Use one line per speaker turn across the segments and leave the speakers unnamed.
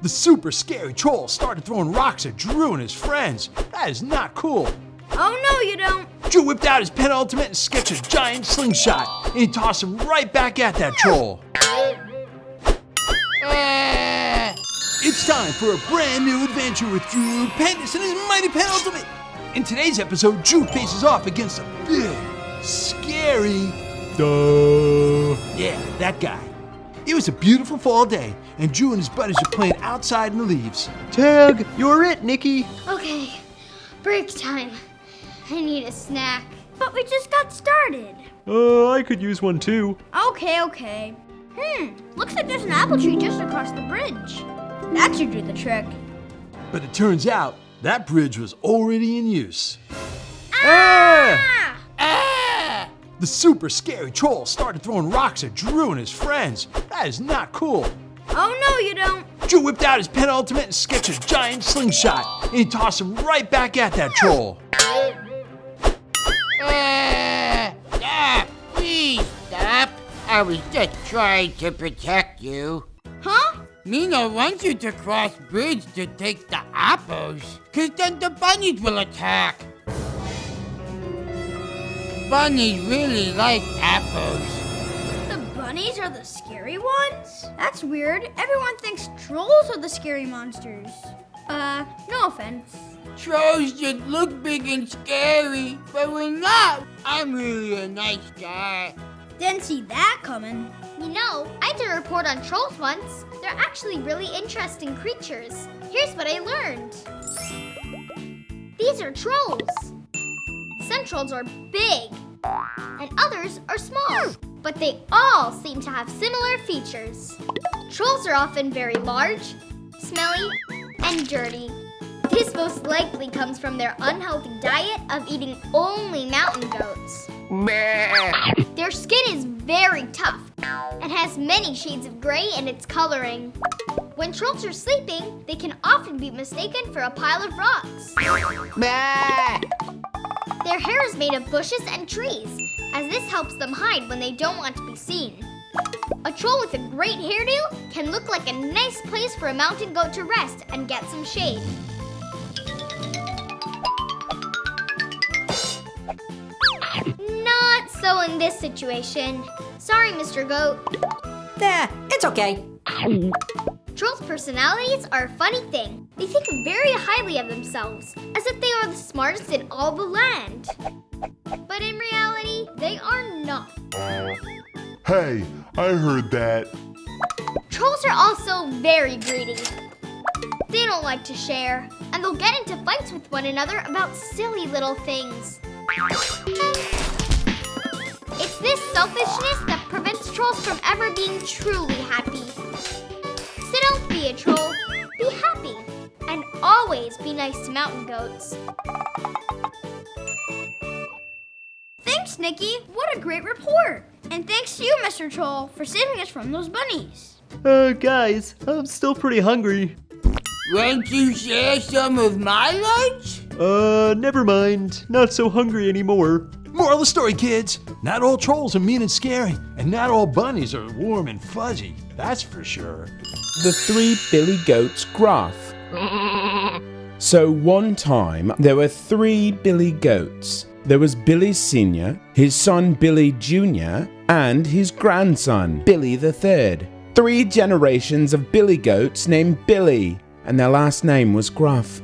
The super scary troll started throwing rocks at Drew and his friends. That is not cool.
Oh no, you don't.
Drew whipped out his penultimate and sketched a giant slingshot, and he tossed him right back at that troll. It's time for a brand new adventure with Drew Pendous and his mighty penultimate. In today's episode, Drew faces off against a big, scary, yeah, that guy. It was a beautiful fall day, and Drew and his buddies were playing outside in the leaves.
Tag, you're it, Nikki.
Okay, break time. I need a snack. But we just got started.
I could use one too.
Okay. Looks like there's an apple tree just across the bridge. That should do the trick.
But it turns out that bridge was already in use.
Ah!
The super scary troll started throwing rocks at Drew and his friends. That is not cool.
Oh no, you don't.
Drew whipped out his penultimate and sketched a giant slingshot, and he tossed him right back at that troll.
Stop! Please stop! I was just trying to protect you.
Huh?
Nina wants you to cross bridge to take the apples, cause then the bunnies will attack. Bunnies really like apples.
The bunnies are the scary ones? That's weird. Everyone thinks trolls are the scary monsters. No offense.
Trolls just look big and scary, but we're not. I'm really a nice guy.
Didn't see that coming.
You know, I did a report on trolls once. They're actually really interesting creatures. Here's what I learned. These are trolls. Some trolls are big, and others are small, but they all seem to have similar features. Trolls are often very large, smelly, and dirty. This most likely comes from their unhealthy diet of eating only mountain goats. Their skin is very tough and has many shades of gray in its coloring. When trolls are sleeping, they can often be mistaken for a pile of rocks. Their hair is made of bushes and trees, as this helps them hide when they don't want to be seen. A troll with a great hairdo can look like a nice place for a mountain goat to rest and get some shade. Not so in this situation. Sorry, Mr. Goat.
There, it's okay.
Trolls' personalities are a funny thing. They think very highly of themselves, as if they are the smartest in all the land. But in reality, they are not.
Hey, I heard that.
Trolls are also very greedy. They don't like to share, and they'll get into fights with one another about silly little things. It's this selfishness that prevents trolls from ever being truly happy. So don't be a troll, be happy, and always be nice to mountain goats.
Thanks, Nikki. What a great report. And thanks to you, Mr. Troll, for saving us from those bunnies.
Guys, I'm still pretty hungry.
Want to share some of my lunch?
Never mind. Not so hungry anymore.
Moral of the story, kids. Not all trolls are mean and scary, and not all bunnies are warm and fuzzy. That's for sure.
The Three Billy Goats Graph. So one time, there were 3 Billy Goats. There was Billy Sr., his son Billy Jr., and his grandson, Billy the Third. 3 generations of Billy Goats named Billy, and their last name was Gruff.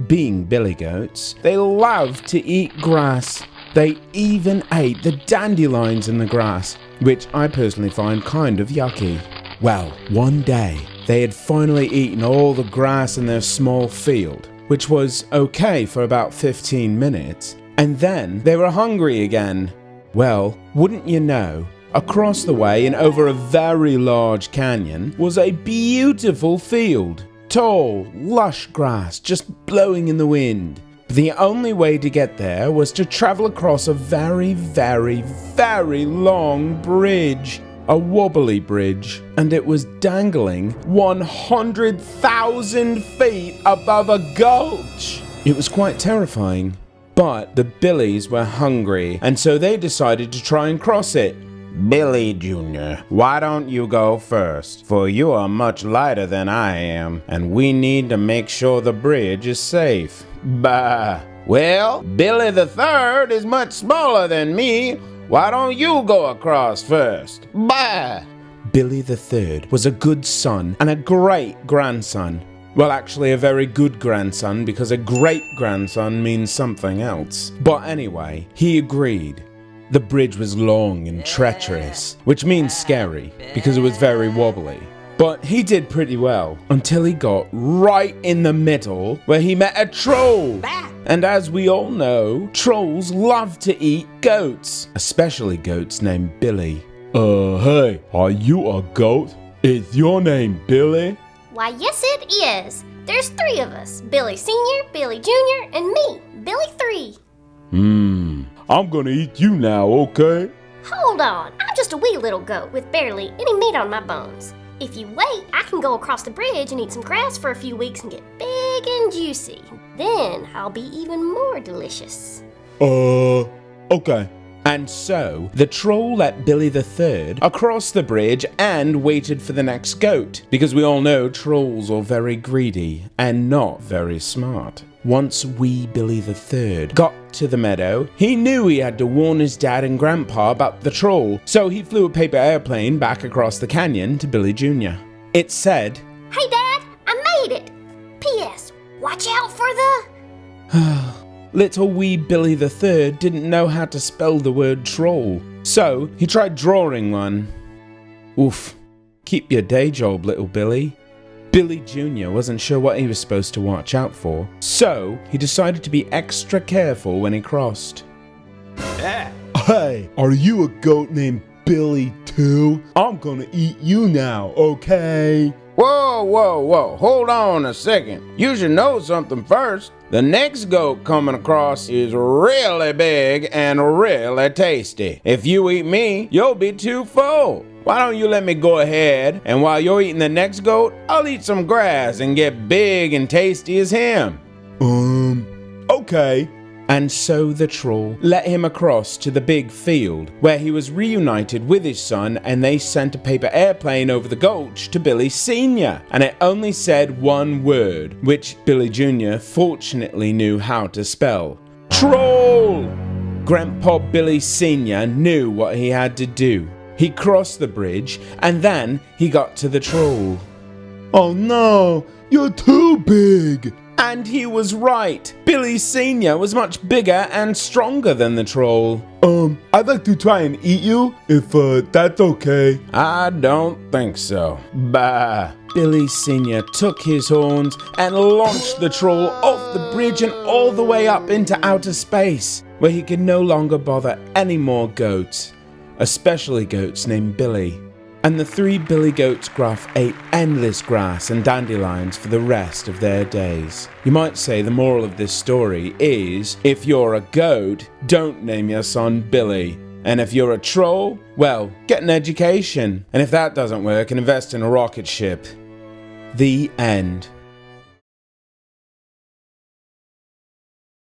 Being Billy Goats, they loved to eat grass. They even ate the dandelions in the grass, which I personally find kind of yucky. Well, one day, they had finally eaten all the grass in their small field, which was okay for about 15 minutes, and then they were hungry again. Well, wouldn't you know, across the way and over a very large canyon was a beautiful field. Tall, lush grass just blowing in the wind. The only way to get there was to travel across a very, very, very long bridge. A wobbly bridge, and it was dangling 100,000 feet above a gulch. It was quite terrifying. But the Billies were hungry, and so they decided to try and cross it. Billy Jr., why don't you go first? For you are much lighter than I am, and we need to make sure the bridge is safe. Bah! Well, Billy the Third is much smaller than me. Why don't you go across first? Bah! Billy the Third was a good son and a great grandson. Well, actually a very good grandson, because a great grandson means something else. But anyway, he agreed. The bridge was long and treacherous, which means scary, because it was very wobbly. But he did pretty well, until he got right in the middle, where he met a troll. And as we all know, trolls love to eat goats, especially goats named Billy.
Hey, are you a goat? Is your name Billy?
Why, yes it is. There's 3 of us. Billy Sr., Billy Jr., and me, Billy 3.
I'm gonna eat you now, okay?
Hold on, I'm just a wee little goat with barely any meat on my bones. If you wait, I can go across the bridge and eat some grass for a few weeks and get big and juicy. Then I'll be even more delicious.
Okay.
And so, the troll let Billy the Third across the bridge and waited for the next goat, because we all know trolls are very greedy and not very smart. Once wee Billy the Third got to the meadow, he knew he had to warn his dad and grandpa about the troll, so he flew a paper airplane back across the canyon to Billy Jr. It said,
Hey Dad, I made it! P.S. Watch out for the...
Little wee Billy the Third didn't know how to spell the word troll, so he tried drawing one. Oof, keep your day job, little Billy. Billy Jr. wasn't sure what he was supposed to watch out for, so he decided to be extra careful when he crossed.
Hey, are you a goat named Billy too? I'm gonna eat you now, okay?
Whoa, hold on a second. You should know something first. The next goat coming across is really big and really tasty. If you eat me, you'll be too full. Why don't you let me go ahead, and while you're eating the next goat, I'll eat some grass and get big and tasty as him.
Okay.
And so the troll let him across to the big field, where he was reunited with his son, and they sent a paper airplane over the gulch to Billy Sr., and it only said one word, which Billy Jr. fortunately knew how to spell. Troll! Grandpa Billy Sr. knew what he had to do. He crossed the bridge, and then he got to the troll.
Oh no, you're too big!
And he was right. Billy Sr. was much bigger and stronger than the troll.
I'd like to try and eat you, if that's okay.
I don't think so. Bah. Billy Sr. took his horns and launched the troll off the bridge and all the way up into outer space, where he could no longer bother any more goats, especially goats named Billy. And the 3 Billy Goats Gruff ate endless grass and dandelions for the rest of their days. You might say the moral of this story is, if you're a goat, don't name your son Billy. And if you're a troll, well, get an education. And if that doesn't work, invest in a rocket ship. The end.